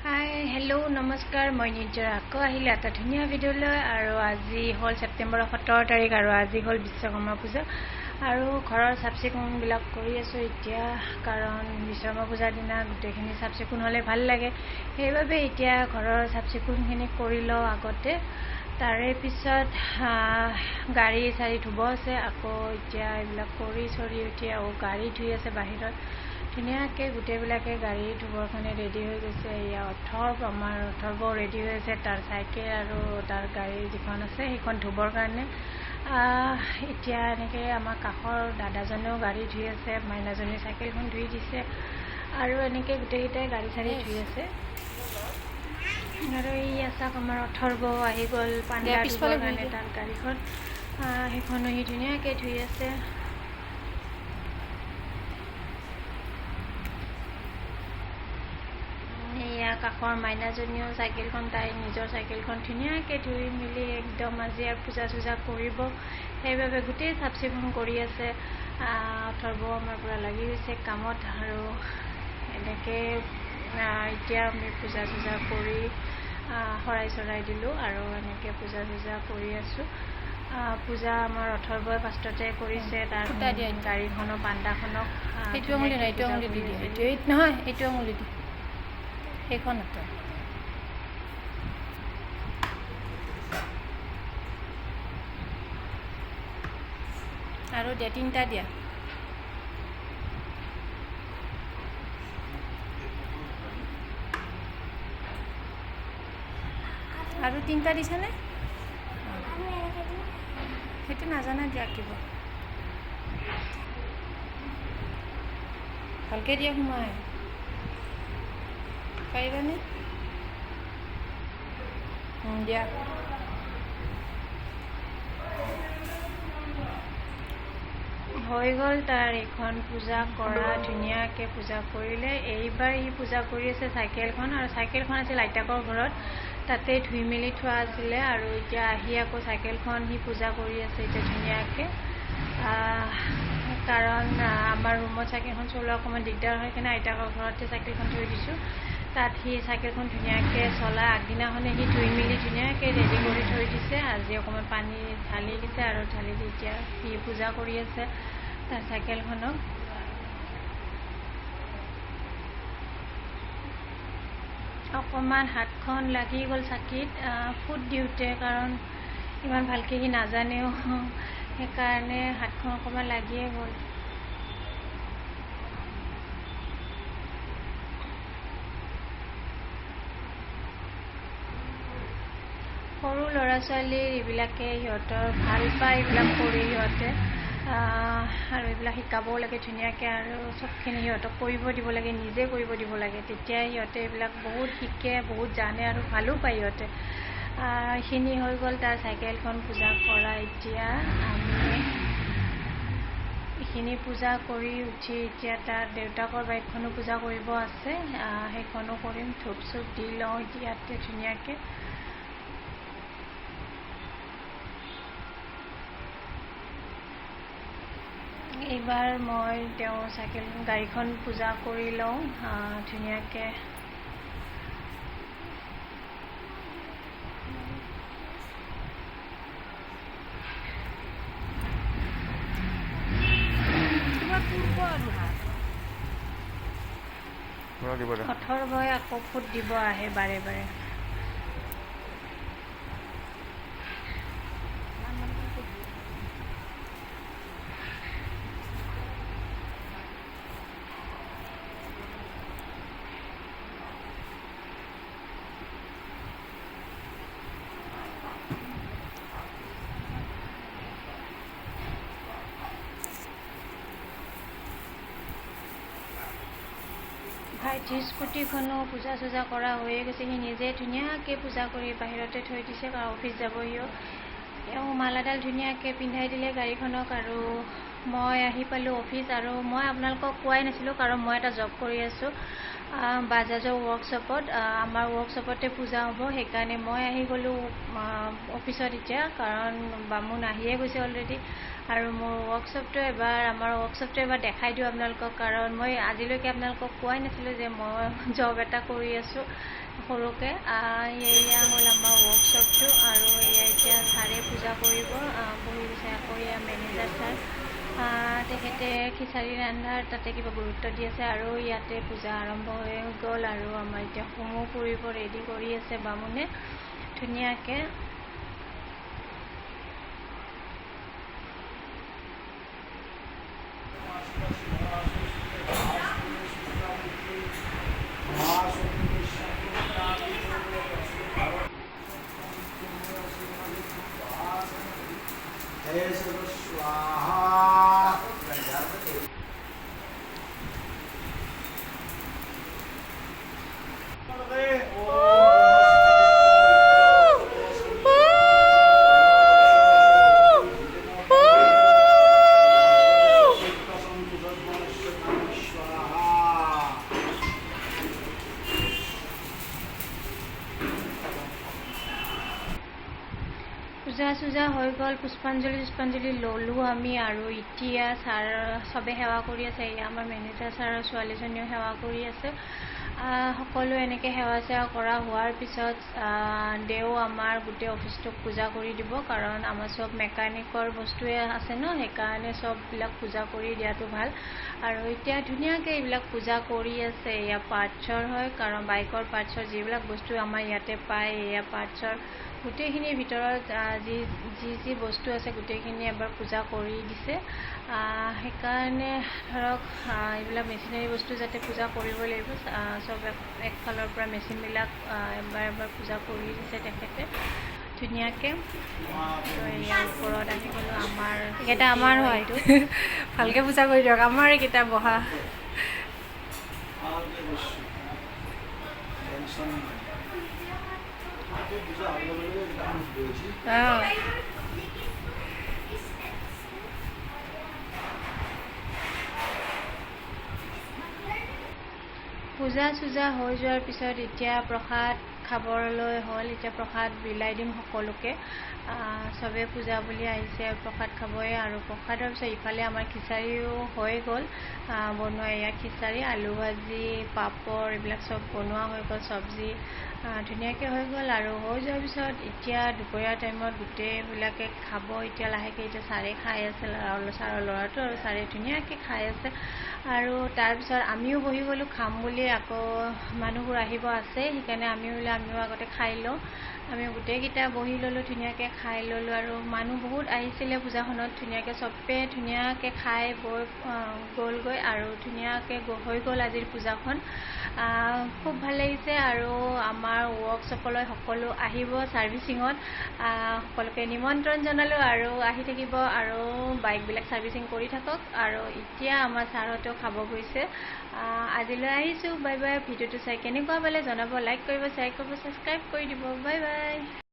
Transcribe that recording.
Hi hello' নমস্কাৰ মই নিজৰা আকৌ আহিলে এটা ধুনীয়া ভিডিঅ'লৈ আৰু আজি হ'ল ছেপ্টেম্বৰৰ 17 তাৰিখ আৰু আজি হ'ল বিশ্বকৰ্মা পূজা আৰু ঘৰৰ চাফ চিকুণবিলাক কৰি আছোঁ এতিয়া কাৰণ বিশ্বকৰ্মা পূজাৰ দিনা গোটেইখিনি চাফ চিকুণ হ'লে ভাল লাগে সেইবাবে এতিয়া ঘৰৰ চাফ চিকুণখিনি কৰি লওঁ আগতে তাৰে পিছত গাড়ী চাৰি ধুব আছে আকৌ এতিয়া এইবিলাক কৰি চৰি উঠি আৰু গাড়ী ধুই আছে বাহিৰত ধুনীয়াকৈ গোটেইবিলাকে গাড়ী ধুবৰ কাৰণে ৰেডি হৈ গৈছে এয়া আমাৰ অথৰ্ব ৰেডি হৈ আছে তাৰ চাইকেল আৰু তাৰ গাড়ী যিখন আছে সেইখন ধুবৰ কাৰণে এতিয়া এনেকৈ আমাৰ কাষৰ দাদাজনেও গাড়ী ধুই আছে মাইনাজনীৰ চাইকেলখন ধুই দিছে আৰু এনেকৈ গোটেইকেইটাই গাড়ী চাড়ী ধুই আছে আৰু এই চাওক আমাৰ অথৰ্ব আহি গ'ল পাণ্ডা ধুবৰ কাৰণে তাৰ গাড়ীখন সেইখনো সি ধুনীয়াকৈ ধুই আছে কাষৰ মাইনাজনীও চাইকেলখন তাই নিজৰ চাইকেলখন ধুনীয়াকৈ ধুই মেলি একদম আজি আৰু পূজা চূজা কৰিব সেইবাবে গোটেই চাফ চিকুণ কৰি আছে অথৰ্ব আমাৰ পৰা লাগি গৈছে কামত আৰু এনেকৈ এতিয়া আমি পূজা চূজা কৰি শৰাই চৰাই দিলোঁ আৰু এনেকৈ পূজা চূজা কৰি আছোঁ পূজা আমাৰ অথৰ্বই ফাৰ্ষ্টতে কৰিছে তাৰ গাড়ীখনক পাণ্ডাখনক এইটো আঙুলি নাই এইটো আঙুলি দি দিয়া এইটো নহয় এইটো আঙুলি দি সেইখনতে আৰু দিয়া তিনিটা দিয়া আৰু তিনিটা দিছানে সেইটো নাজানা দিয়া আঁকিব ভালকৈ দিয়া সোমাই পাৰিবানে দিয়া হৈ গ'ল তাৰ এইখন পূজা কৰা ধুনীয়াকৈ পূজা কৰিলে এইবাৰ সি পূজা কৰি আছে চাইকেলখন আৰু চাইকেলখন আছিল আইতাকৰ ঘৰত তাতে ধুই মেলি থোৱা আছিলে আৰু এতিয়া আহি আকৌ চাইকেলখন সি পূজা কৰি আছে এতিয়া ধুনীয়াকৈ কাৰণ আমাৰ ৰুমত চাইকেলখন চলোৱা অকণমান দিগদাৰ হয় কাৰণে আইতাকৰ ঘৰতে চাইকেলখন থৈ দিছোঁ তাত সি চাইকেলখন ধুনীয়াকৈ চলাই আগদিনাখনে সি ধুই মেলি ধুনীয়াকৈ ৰেডি কৰি থৈ দিছে আজি অকণমান পানী ঢালি দিছে আৰু ঢালি দি এতিয়া সি পূজা কৰি আছে তাৰ চাইকেলখনক অকণমান হাতখন লাগি গ'ল চাকিত ফুট দিওঁতে কাৰণ ইমান ভালকৈ সি নাজানেও সেইকাৰণে হাতখন অকণমান লাগিয়ে গ'ল সৰু ল'ৰা ছোৱালীৰ এইবিলাকে সিহঁতৰ ভাল পায় এইবিলাক কৰি সিহঁতে আৰু এইবিলাক শিকাবও লাগে ধুনীয়াকৈ আৰু চবখিনি সিহঁতক কৰিব দিব লাগে নিজে কৰিব দিব লাগে তেতিয়া সিহঁতে এইবিলাক বহুত শিকে বহুত জানে আৰু ভালো পায় সিহঁতে এইখিনি হৈ গ'ল তাৰ চাইকেলখন পূজা কৰা এতিয়া আমি এইখিনি পূজা কৰি উঠি এতিয়া তাৰ দেউতাকৰ বাইকখনো পূজা কৰিব আছে সেইখনো কৰিম ধূপ চুপ দি লওঁ ইয়াতে ধুনীয়াকৈ এইবাৰ মই তেওঁ গাড়ীখন পূজা কৰি লওঁ ধুনীয়াকৈ অথৰ্বই আকৌ ফুট দিব আহে বাৰে বাৰে ভাইটিৰ স্কুটিখনো পূজা চূজা কৰা হৈয়ে গৈছে সি নিজে ধুনীয়াকৈ পূজা কৰি বাহিৰতে থৈ দিছে কাৰণ অফিচ যাব সিও মালাডাল ধুনীয়াকৈ পিন্ধাই দিলে গাড়ীখনক আৰু মই আহি পালোঁ অফিচ আৰু মই আপোনালোকক কোৱাই নাছিলোঁ কাৰণ মই এটা জব কৰি আছোঁ বাজাজৰ ৱৰ্কশ্বপত। আমাৰ ৱৰ্কশ্বপতে পূজা হ'ব, সেইকাৰণে মই আহি গ'লোঁ অফিচত এতিয়া, কাৰণ বামুণ আহিয়ে গৈছে অলৰেডি। আৰু মোৰ আমাৰ ৱৰ্কশ্বপটো এবাৰ দেখাই দিওঁ আপোনালোকক, কাৰণ মই আজিলৈকে আপোনালোকক কোৱাই নাছিলোঁ যে মই জব এটা কৰি আছোঁ সৰুকৈ। এয়া হ'ল আমাৰ ৱৰ্কশ্বপটো, আৰু এয়া এতিয়া ছাৰে পূজা কৰিব, বহি গৈছে। আকৌ এয়া মেনেজাৰ ছাৰ, তেখেতে খিচাৰি ৰান্ধাৰ তাতে কিবা গুৰুত্ব দি আছে। আৰু ইয়াতে পূজা আৰম্ভ হৈ গ'ল, আৰু আমাৰ এতিয়া হোমো কৰিব ৰেডি কৰি আছে বামুণে ধুনীয়াকৈ। পূজা হৈ গ'ল, পুষ্পাঞ্জলি ল'লোঁ আমি। আৰু এতিয়া ছাৰ চবে সেৱা কৰি আছে। এয়া আমাৰ মেনেজাৰ ছাৰৰ ছোৱালীজনীও সেৱা কৰি আছে। সকলোৱে এনেকৈ সেৱা চেৱা কৰা হোৱাৰ পিছত দেও আমাৰ গোটেই অফিচটোক পূজা কৰি দিব, কাৰণ আমাৰ চব মেকানিকৰ বস্তুৱে আছে ন, সেইকাৰণে চববিলাক পূজা কৰি দিয়াটো ভাল। আৰু এতিয়া ধুনীয়াকৈ এইবিলাক পূজা কৰি আছে। এয়া পাৰ্টছৰ হয়, কাৰণ বাইকৰ পাৰ্টছৰ যিবিলাক বস্তু আমাৰ ইয়াতে পায়, এয়া পাৰ্টছৰ গোটেইখিনিৰ ভিতৰত যি বস্তু আছে গোটেইখিনি এবাৰ পূজা কৰি দিছে। সেইকাৰণে ধৰক এইবিলাক মেচিনাৰী বস্তু যাতে পূজা কৰিবই লাগিব, চব একফালৰ পৰা মেচিনবিলাক এবাৰ পূজা কৰি দিছে তেখেতে ধুনীয়াকৈ। ইয়াৰ ওপৰত আহি গ'লোঁ, এইকেইটা আমাৰ হয়, ভালকৈ পূজা কৰি দিয়ক, আমাৰ এইকেইটা বহা। পূজা হৈ যোৱাৰ পিছত এতিয়া প্ৰসাদ খাবলৈ হ'ল। এতিয়া প্ৰসাদ বিলাই দিম সকলোকে। চবে পূজা বুলি আহিছে, প্ৰসাদ খাবই। আৰু প্ৰসাদৰ পিছত ইফালে আমাৰ খিচাৰিও হৈ গ'ল বনোৱা। এয়া খিচাৰি, আলু ভাজি, পাপৰ, এইবিলাক চব বনোৱা হৈ গ'ল, চব্জি ধুনীয়াকৈ হৈ গ'ল। আৰু হৈ যোৱাৰ পিছত এতিয়া দুপৰীয়া টাইমত গোটেইবিলাকে খাব। এতিয়া লাহেকৈ এতিয়া ছাৰে খাই আছে, ছাৰৰ ল'ৰাটো, আৰু ছাৰে ধুনীয়াকৈ খাই আছে। আৰু তাৰপিছত আমিও বহি গ'লোঁ খাম বুলি। আকৌ মানুহবোৰ আহিব আছে, সেইকাৰণে আমিও আগতে খাই লওঁ। আমি গোটেইকেইটা বহি ল'লোঁ, ধুনীয়াকৈ খাই ল'লোঁ। আৰু মানুহ বহুত আহিছিলে পূজাখনত, ধুনীয়াকৈ চবে ধুনীয়াকৈ খাই বৈ গ'লগৈ, আৰু ধুনীয়াকৈ হৈ গ'ল আজিৰ পূজাখন। খুব ভাল লাগিছে। আৰু আমাৰ ৱৰ্কশ্বপলৈ সকলো আহিব ছাৰ্ভিচিঙত, সকলোকে নিমন্ত্ৰণ জনালোঁ। আৰু আহি থাকিব আৰু বাইকবিলাক ছাৰ্ভিচিং কৰি থাকক। আৰু এতিয়া আমাৰ ছাৰহঁতেও খাব গৈছে। আজিলৈ আহিছোঁ, বাই বাই। ভিডিঅ'টো চাই কেনেকুৱা পালে জনাব, লাইক কৰিব, শ্বেয়াৰ কৰিব, ছাবস্ক্ৰাইব কৰি দিব। Bye bye.